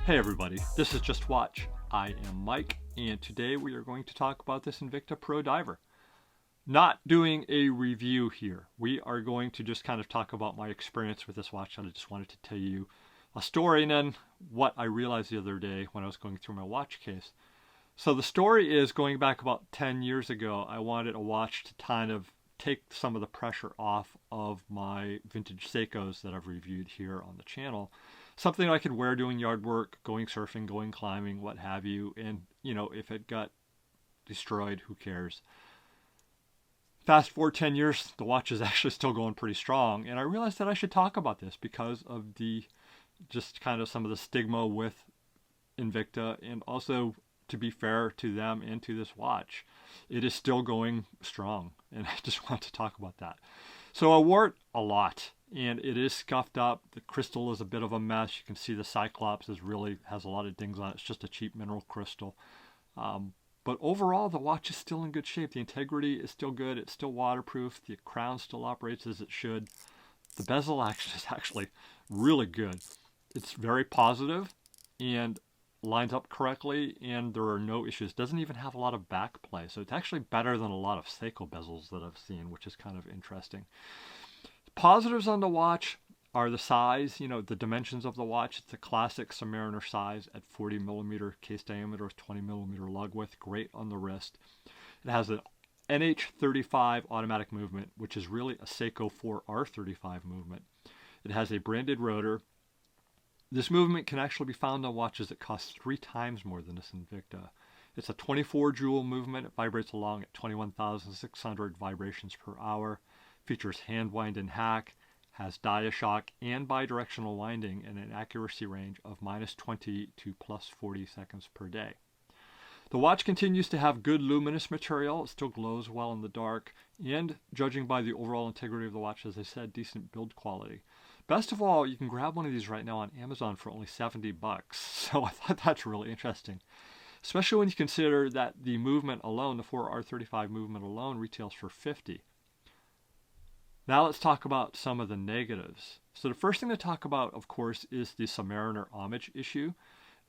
Hey everybody, this is Just Watch. I am Mike, and today we are going to talk about this Invicta Pro Diver. Not doing a review here. We are going to just kind of talk about my experience with this watch, and I just wanted to tell you a story and then what I realized the other day when I was going through my watch case. So the story is, going back about 10 years ago, I wanted a watch to kind of take some of the pressure off of my vintage Seikos that I've reviewed here on the channel. Something I could wear doing yard work, going surfing, going climbing, what have you. And, if it got destroyed, who cares? Fast forward 10 years, the watch is actually still going pretty strong. And I realized that I should talk about this because of just kind of some of the stigma with Invicta, and also, to be fair to them and to this watch, it is still going strong. And I just want to talk about that. So I wore it a lot, and it is scuffed up. The crystal is a bit of a mess. You can see the Cyclops has a lot of dings on it. It's just a cheap mineral crystal. But overall, the watch is still in good shape. The integrity is still good. It's still waterproof. The crown still operates as it should. The bezel action is actually really good. It's very positive and lines up correctly, and there are no issues. It doesn't even have a lot of back play, so it's actually better than a lot of Seiko bezels that I've seen, which is kind of interesting. Positives on the watch are the size, the dimensions of the watch. It's a classic Submariner size at 40 millimeter case diameter with 20 millimeter lug width. Great on the wrist. It has an NH35 automatic movement, which is really a Seiko 4R35 movement. It has a branded rotor. This movement can actually be found on watches that cost 3 times more than this Invicta. It's a 24 joule movement. It vibrates along at 21,600 vibrations per hour. Features hand wind and hack. Has dia-shock and bidirectional winding, and an accuracy range of -20 to +40 seconds per day. The watch continues to have good luminous material. It still glows well in the dark, and judging by the overall integrity of the watch, as I said, decent build quality. Best of all, you can grab one of these right now on Amazon for only $70. So I thought that's really interesting, especially when you consider that the movement alone, the 4R35 movement alone, retails for $50. Now let's talk about some of the negatives. So the first thing to talk about, of course, is the Submariner homage issue.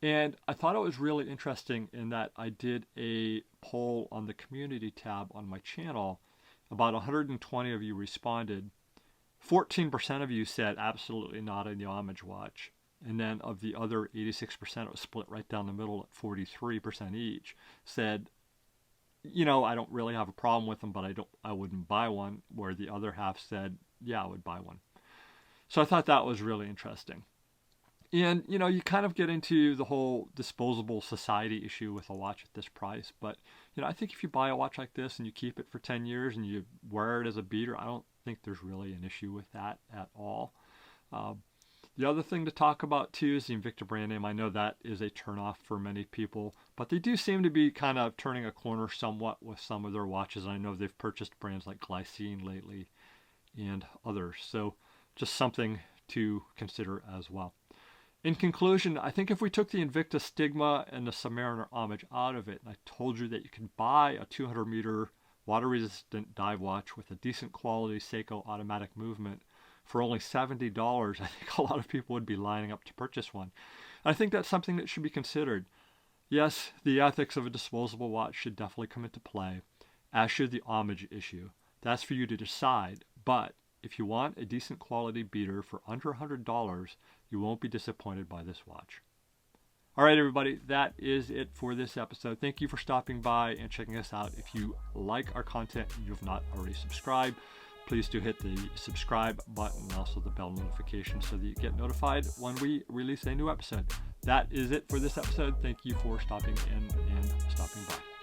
And I thought it was really interesting in that I did a poll on the community tab on my channel. About 120 of you responded. 14% of you said absolutely not in the homage watch. And then of the other 86%, it was split right down the middle at 43% each, said, I don't really have a problem with them, but I wouldn't buy one, where the other half said, yeah, I would buy one. So I thought that was really interesting. And, you kind of get into the whole disposable society issue with a watch at this price. But, I think if you buy a watch like this and you keep it for 10 years and you wear it as a beater, I don't think there's really an issue with that at all. The other thing to talk about too is the Invicta brand name. I know that is a turnoff for many people, but they do seem to be kind of turning a corner somewhat with some of their watches. I know they've purchased brands like Glycine lately and others. So just something to consider as well. In conclusion, I think if we took the Invicta stigma and the Submariner homage out of it, and I told you that you can buy a 200 meter water-resistant dive watch with a decent quality Seiko automatic movement for only $70, I think a lot of people would be lining up to purchase one. I think that's something that should be considered. Yes, the ethics of a disposable watch should definitely come into play, as should the homage issue. That's for you to decide, but if you want a decent quality beater for under $100, you won't be disappointed by this watch. All right, everybody, that is it for this episode. Thank you for stopping by and checking us out. If you like our content and you've not already subscribed, please do hit the subscribe button and also the bell notification so that you get notified when we release a new episode. That is it for this episode. Thank you for stopping in and stopping by.